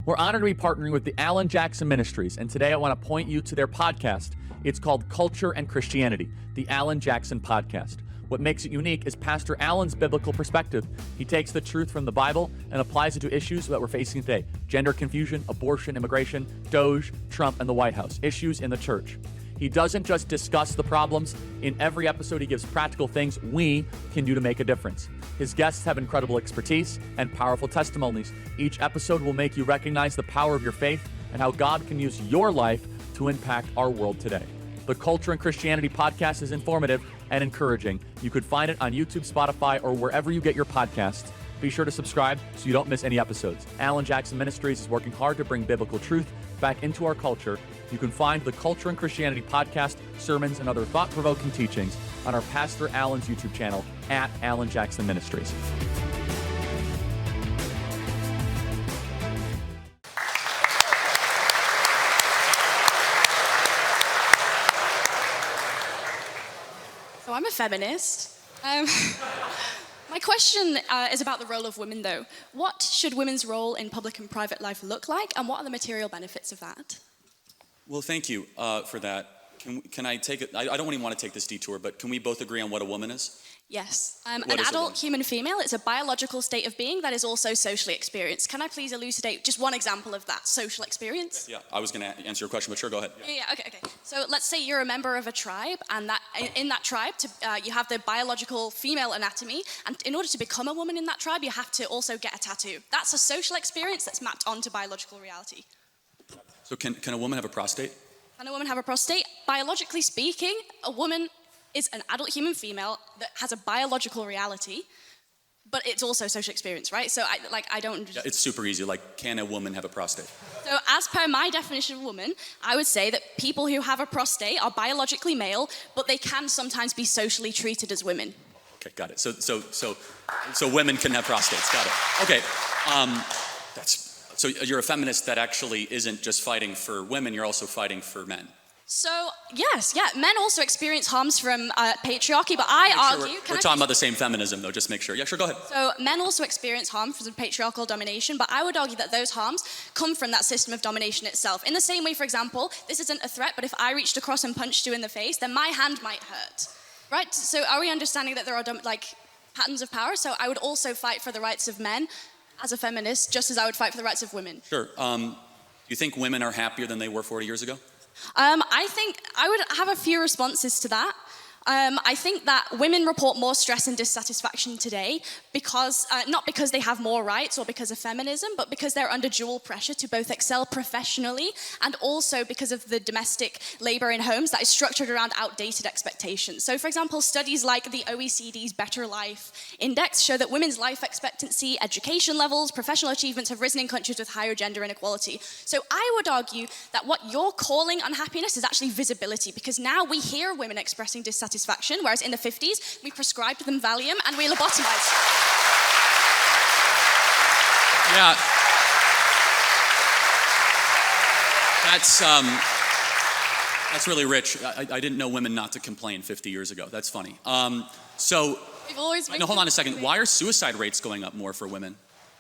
We're honored to be partnering with the Alan Jackson Ministries, and today I want to point you to their podcast. It's called Culture and Christianity, the Alan Jackson Podcast. What makes it unique is Pastor Alan's biblical perspective. He takes the truth from the Bible and applies it to issues that we're facing today: gender confusion, abortion, immigration, Doge, Trump, and the White House, issues in the church. He doesn't just discuss the problems. In every episode, he gives practical things we can do to make a difference. His guests have incredible expertise and powerful testimonies. Each episode will make you recognize the power of your faith and how God can use your life to impact our world today. The Culture and Christianity podcast is informative and encouraging. You could find it on YouTube, Spotify, or wherever you get your podcasts. Be sure to subscribe so you don't miss any episodes. Alan Jackson Ministries is working hard to bring biblical truth back into our culture. You can find the Culture and Christianity podcast, sermons, and other thought-provoking teachings on our Pastor Alan's YouTube channel at Alan Jackson Ministries. So I'm a feminist. My question is about the role of women, though. What should women's role in public and private life look like, and what are the material benefits of that? Well, thank you for that. Can I take it? I don't even want to take this detour, but can we both agree on what a woman is? Yes. An adult human female, it's a biological state of being that is also socially experienced. Can I please elucidate just one example of that social experience? Yeah, I was going to answer your question, but sure, go ahead. Yeah, okay. So let's say you're a member of a tribe, and that in that tribe, you have the biological female anatomy, and in order to become a woman in that tribe, you have to also get a tattoo. That's a social experience that's mapped onto biological reality. So can a woman have a prostate? Can a woman have a prostate? Biologically speaking, a woman is an adult human female that has a biological reality, but it's also a social experience, right? So I don't... Yeah, it's super easy. Like, can a woman have a prostate? So as per my definition of woman, I would say that people who have a prostate are biologically male, but they can sometimes be socially treated as women. Okay, got it. So women can have prostates. Got it. Okay. So you're a feminist that actually isn't just fighting for women, you're also fighting for men. So, yes, men also experience harms from patriarchy, but I argue... We're talking about the same feminism, though, just make sure. Yeah, sure, go ahead. So, men also experience harm from patriarchal domination, but I would argue that those harms come from that system of domination itself. In the same way, for example, this isn't a threat, but if I reached across and punched you in the face, then my hand might hurt, right? So, are we understanding that there are, patterns of power? So, I would also fight for the rights of men as a feminist, just as I would fight for the rights of women. Sure. Do you think women are happier than they were 40 years ago? I think I would have a few responses to that. I think that women report more stress and dissatisfaction today because, not because they have more rights or because of feminism, but because they're under dual pressure to both excel professionally and also because of the domestic labor in homes that is structured around outdated expectations. So, for example, studies like the OECD's Better Life Index show that women's life expectancy, education levels, professional achievements have risen in countries with higher gender inequality. So I would argue that what you're calling unhappiness is actually visibility, because now we hear women expressing dissatisfaction, whereas in the 50s, we prescribed them Valium and we lobotomized. Yeah. That's really rich. I didn't know women not to complain 50 years ago. That's funny. We've always been hold on a second. Why are suicide rates going up more for women?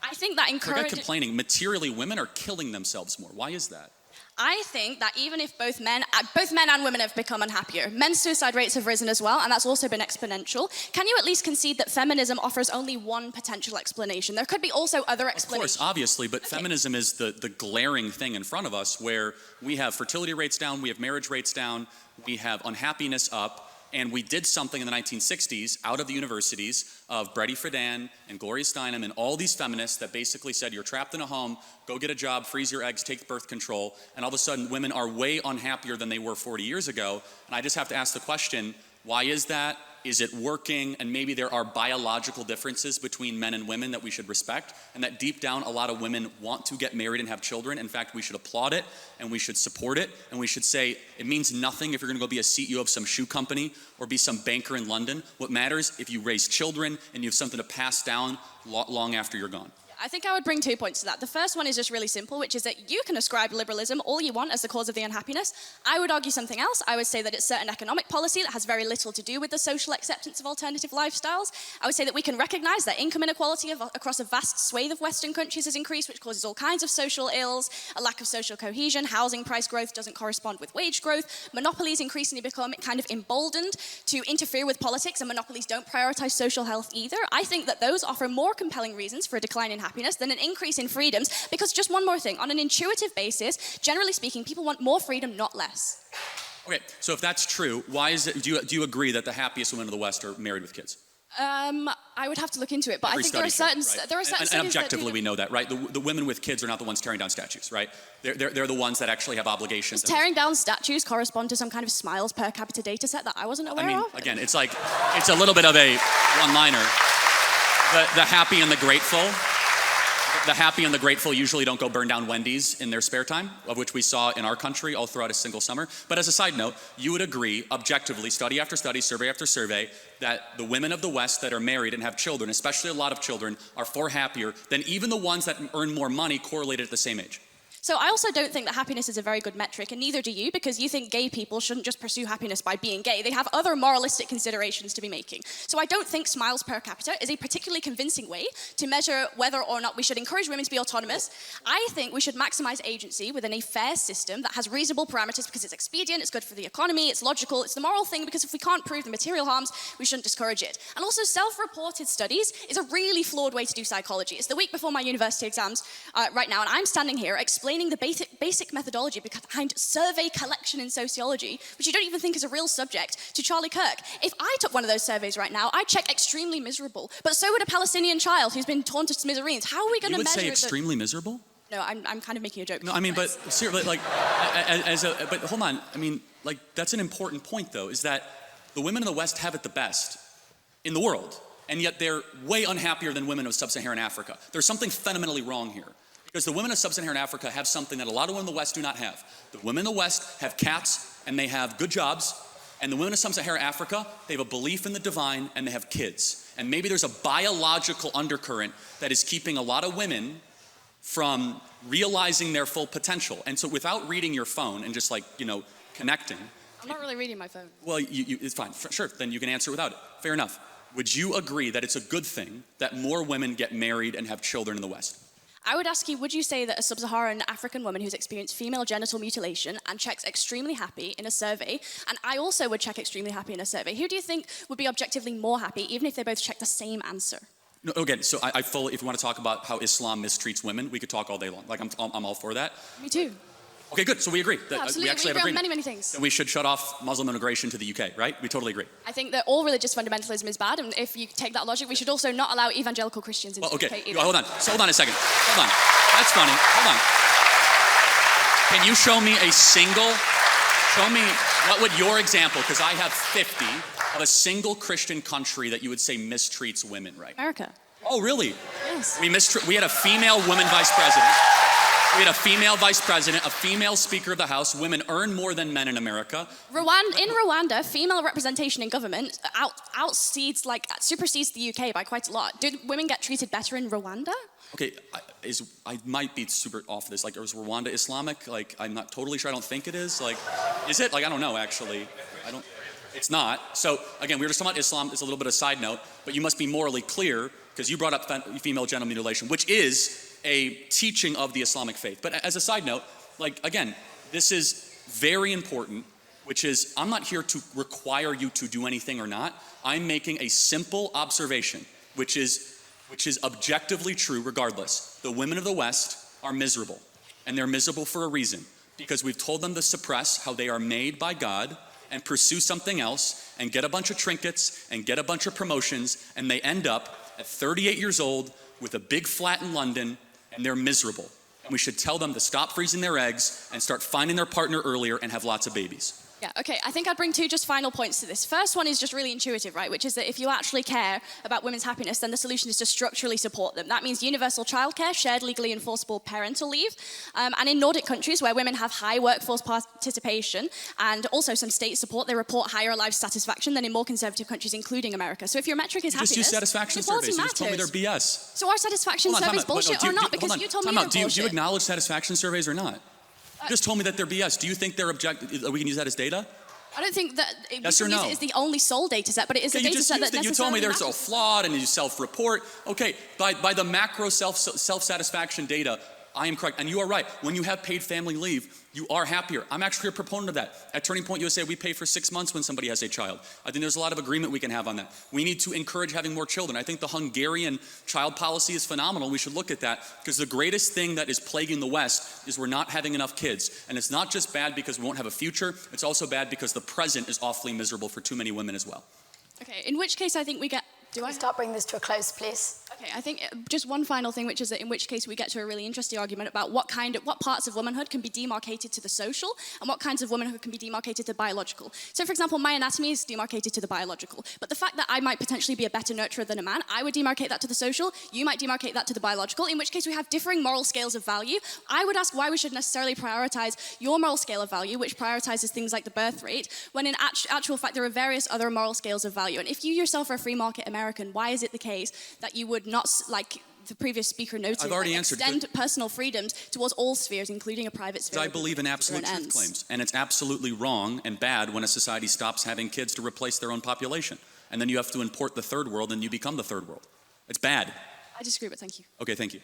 I think that encourages... Forget complaining. Materially, women are killing themselves more. Why is that? I think that even if both men and women have become unhappier, men's suicide rates have risen as well, and that's also been exponential. Can you at least concede that feminism offers only one potential explanation? There could be also other explanations. Of course, obviously, but feminism is the glaring thing in front of us, where we have fertility rates down, we have marriage rates down, we have unhappiness up, and we did something in the 1960s out of the universities of Brady Friedan and Gloria Steinem and all these feminists that basically said, you're trapped in a home, go get a job, freeze your eggs, take birth control, and all of a sudden women are way unhappier than they were 40 years ago. And I just have to ask the question, why is that? Is it working? And maybe there are biological differences between men and women that we should respect, and that deep down a lot of women want to get married and have children. In fact, we should applaud it, and we should support it, and we should say it means nothing if you're going to go be a CEO of some shoe company or be some banker in London. What matters if you raise children and you have something to pass down long after you're gone. I think I would bring 2 points to that. The first one is just really simple, which is that you can ascribe liberalism all you want as the cause of the unhappiness. I would argue something else. I would say that it's certain economic policy that has very little to do with the social acceptance of alternative lifestyles. I would say that we can recognize that income inequality across a vast swathe of Western countries has increased, which causes all kinds of social ills, a lack of social cohesion, housing price growth doesn't correspond with wage growth, monopolies increasingly become kind of emboldened to interfere with politics, and monopolies don't prioritize social health either. I think that those offer more compelling reasons for a decline in happiness than an increase in freedoms, because just one more thing, on an intuitive basis, generally speaking, people want more freedom, not less. Okay, so if that's true, why is it, do you agree that the happiest women of the West are married with kids? I would have to look into it, but Every I think there are certain study shows, right? there are certain and studies objectively, that we know that, right? The women with kids are not the ones tearing down statues, right? They're the ones that actually have obligations. Does tearing down statues correspond to some kind of smiles per capita data set that I wasn't aware of? Again, it's like, it's a little bit of a one-liner. The happy and the grateful. The happy and the grateful usually don't go burn down Wendy's in their spare time, of which we saw in our country all throughout a single summer. But as a side note, you would agree, objectively, study after study, survey after survey, that the women of the West that are married and have children, especially a lot of children, are far happier than even the ones that earn more money correlated at the same age. So I also don't think that happiness is a very good metric, and neither do you, because you think gay people shouldn't just pursue happiness by being gay. They have other moralistic considerations to be making. So I don't think smiles per capita is a particularly convincing way to measure whether or not we should encourage women to be autonomous. I think we should maximize agency within a fair system that has reasonable parameters, because it's expedient, it's good for the economy, it's logical, it's the moral thing, because if we can't prove the material harms, we shouldn't discourage it. And also, self-reported studies is a really flawed way to do psychology. It's the week before my university exams right now, and I'm standing here explaining the basic methodology behind survey collection in sociology, which you don't even think is a real subject, to Charlie Kirk. If I took one of those surveys right now, I'd check extremely miserable. But so would a Palestinian child who's been torn to smithereens. How are we going to measure? You would say extremely miserable? No, I'm kind of making a joke. No, I mean, but seriously, like, but hold on. I mean, like, that's an important point, though, is that the women in the West have it the best in the world, and yet they're way unhappier than women of sub-Saharan Africa. There's something fundamentally wrong here. Because the women of sub-Saharan Africa have something that a lot of women in the West do not have. The women in the West have cats and they have good jobs, and the women of sub-Saharan Africa, they have a belief in the divine and they have kids. And maybe there's a biological undercurrent that is keeping a lot of women from realizing their full potential. And so without reading your phone and just, like, connecting. I'm not really reading my phone. Well, it's fine. Sure, then you can answer without it. Fair enough. Would you agree that it's a good thing that more women get married and have children in the West? I would ask you, would you say that a sub-Saharan African woman who's experienced female genital mutilation and checks extremely happy in a survey, and I also would check extremely happy in a survey, who do you think would be objectively more happy, even if they both check the same answer? No, again, so I fully, if you want to talk about how Islam mistreats women, we could talk all day long. Like, I'm all for that. Me too. Okay, good. So we agree. Yeah, absolutely. We actually we agree have on many things. Then we should shut off Muslim immigration to the UK, right? We totally agree. I think that all religious fundamentalism is bad, and if you take that logic, we should also not allow evangelical Christians into the UK either. Hold on. So hold on a second. Hold on. That's funny. Hold on. Can you show me what would your example, because I have 50, of a single Christian country that you would say mistreats women, right? America. Oh, really? Yes. We had a female woman vice president. We had a female vice president, a female speaker of the House. Women earn more than men in America. In Rwanda, female representation in government supersedes the UK by quite a lot. Did women get treated better in Rwanda? Okay, I might be super off this. Like, is Rwanda Islamic? Like, I'm not totally sure. I don't think it is. Like, is it? Like, I don't know, actually. It's not. So, again, we were just talking about Islam. It's a little bit of a side note, but you must be morally clear, because you brought up female genital mutilation, which is a teaching of the Islamic faith. But as a side note, like, again, this is very important, which is, I'm not here to require you to do anything or not. I'm making a simple observation, which is objectively true regardless. The women of the West are miserable, and they're miserable for a reason, because we've told them to suppress how they are made by God and pursue something else and get a bunch of trinkets and get a bunch of promotions, and they end up at 38 years old with a big flat in London, and they're miserable. And we should tell them to stop freezing their eggs and start finding their partner earlier and have lots of babies. Yeah, okay, I think I'd bring two just final points to this. First one is just really intuitive, right, which is that if you actually care about women's happiness, then the solution is to structurally support them. That means universal childcare, shared legally enforceable parental leave, and in Nordic countries where women have high workforce participation and also some state support, they report higher life satisfaction than in more conservative countries, including America. So if your metric is happiness, just use satisfaction surveys. You just told me they're BS. So are satisfaction surveys bullshit or not? Because you told me they're bullshit. Do you acknowledge satisfaction surveys or not? You just told me that they're BS. Do you think they're we can use that as data? I don't think that yes or no? It's the only sole data set, but it is a data set that necessarily you told me they're so matters. flawed and you self-report. Okay, by the macro self-satisfaction data, I am correct. And you are right. When you have paid family leave, you are happier. I'm actually a proponent of that. At Turning Point USA, we pay for 6 months when somebody has a child. I think there's a lot of agreement we can have on that. We need to encourage having more children. I think the Hungarian child policy is phenomenal. We should look at that because the greatest thing that is plaguing the West is we're not having enough kids. And it's not just bad because we won't have a future. It's also bad because the present is awfully miserable for too many women as well. Okay, in which case I think we get... Start bringing this to a close, please. Okay, I think just one final thing, which is that in which case we get to a really interesting argument about what parts of womanhood can be demarcated to the social and what kinds of womanhood can be demarcated to biological. So for example, my anatomy is demarcated to the biological, but the fact that I might potentially be a better nurturer than a man, I would demarcate that to the social, you might demarcate that to the biological, in which case we have differing moral scales of value. I would ask why we should necessarily prioritize your moral scale of value, which prioritizes things like the birth rate, when in actual fact there are various other moral scales of value. And if you yourself are a free market American, why is it the case that you would not, like the previous speaker noted, I've already answered extend personal freedoms towards all spheres, including a private sphere? I believe in absolute truth claims, and it's absolutely wrong and bad when a society stops having kids to replace their own population. And then you have to import the third world and you become the third world. It's bad. I disagree, but thank you. Okay, thank you.